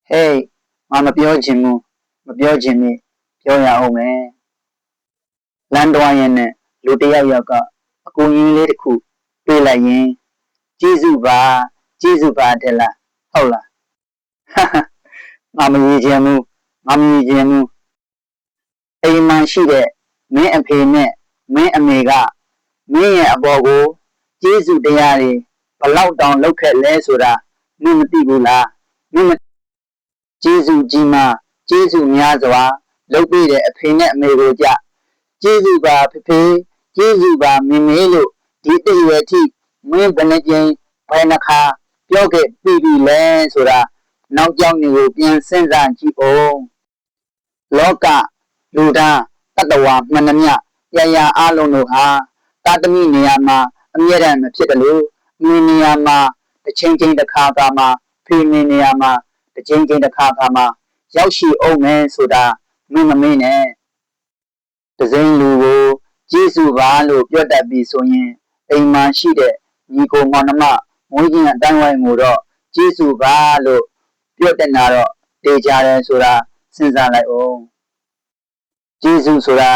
ဟေးငါမပြောချင်ဘူးမပြောချင်နေပြောရအောင်မယ်လမ်းတွားရင်နဲ့လူတယောက်ကအကူကြီးလေးတစ်ခုတွေ့လိုက်ရင်ကျေးဇူးပါတဲ့လားဟုတ်လားငါမရည်ချင်ဘူးအိမ်မှာရှိတဲ့မင်းအဖေနဲ့မင်းအမေကမင်းရဲ့အပေါ်ကိုကျေးဇူးတရားတွေဘလောက်တောင်လုပ်ခဲ့လဲဆိုတာမင်းမသိဘူးလားမင်းကျေးဇူးကြီးမားကျေးဇူးများစွာလုပ်ပေးတဲ့အဖေနဲ့အမေကိုကြကျေးဇူးပါဖေကျေးဇူးပါမေလို့ဒီတရွယ်ထိမင်းဘယ်နှကြိမ်ဘယ်နှခါပြောခဲ့ပြီလဲဆိုတာနောက်ကြောင်းတွေကိုပြန်စဉ်းစားကြည့်အောင်လောကလူသားတတ္တဝါမှန်သမျှရာအားလုံးတို့ဟာတာသမီနေရာမှာအမြဲတမ်းမဖြစ်တယ်လို့အမေနေရာမှာတစ်ချိန်တစ်ခါမှာဖေနေရာမှာတစ်ချိန်တစ်ခါမှာရောက်ရှိအောင်မယ်ဆိုတာမင်းမမေ့နဲ့တစိမ့်လူကိုကျေးဇူးပါလို့ပြောတတ်ပြီဆိုရင်အိမ်မှာရှိတဲ့ညီကိုမောင်နှမမွေးချင်းအတိုင်းဝိုင်းကိုတော့ကျေးဇူးပါလို့ပြောတတ်တာတော့တေချာတယ်ဆိုတာစဉ်းစားလိုက်အောင်ကျေးဇူးဆိုတာ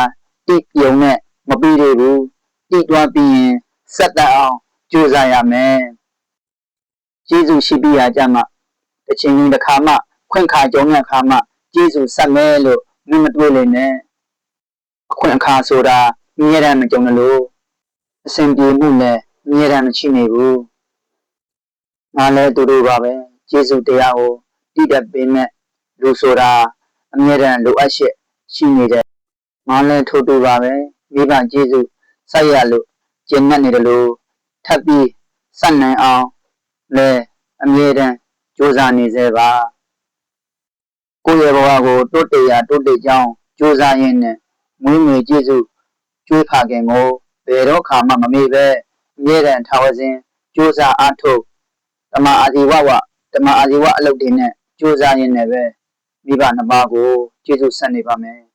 တိပြုံနဲ့မပြီးသေးဘူးတိတွားပြီးရင်ဆက်တတ်အောင်ကြိုးစားရမယ်ကျေးဇူးရှိပြီးရကြမှာတစ်ချိန်တစ်ခါမှခွင့်ခါကြုံတဲ့အခါမှကျေးဇူးဆက်မယ်လို့မင်းမတွေးလိမ့်နဲ့အခွင့်အခါဆိုတာအမြဲတမ်းမကြုံလို့အစဉ်ပြေမှုနဲ့အမြဲတမ်းမရှိနေဘူးငါလည်းတူတူပါပဲကျေးဇူးတရားကိုတည်တတ်ပေမဲ့လူဆိုတာအမြဲတမ်းလိုအပ်ချက်ရှိနေတဲ့ငါလည်းထို့တူပါပဲမိဘကျေးဇူးဆက်ရလို့ကျင့်နေတယ်လို့ထပ်ပြီးဆက်နိုင်အောင်လည်းအမြဲတမ်းကြိုးစားနေစေပါကိုယ့်ရဲ့ဘဝကိုတိုးတက်ကြောင်းကြိုးစားရင်းနဲ့မွေးမြူကျေးဇူးကျွေးဖခင်ကိုဘယ်တော့ခါမှမမေ့ပဲအမြဲတမ်းထားဝစဉ်ကြိုးစားအားထုတ်ဓမ္မအာဇီဝအလုပ်တွေနဲ့ကြိုးစားရင်းနဲ့ပဲမိဘနှစ်ပါးကိုကျေးဇူးဆက်နေပါမယ်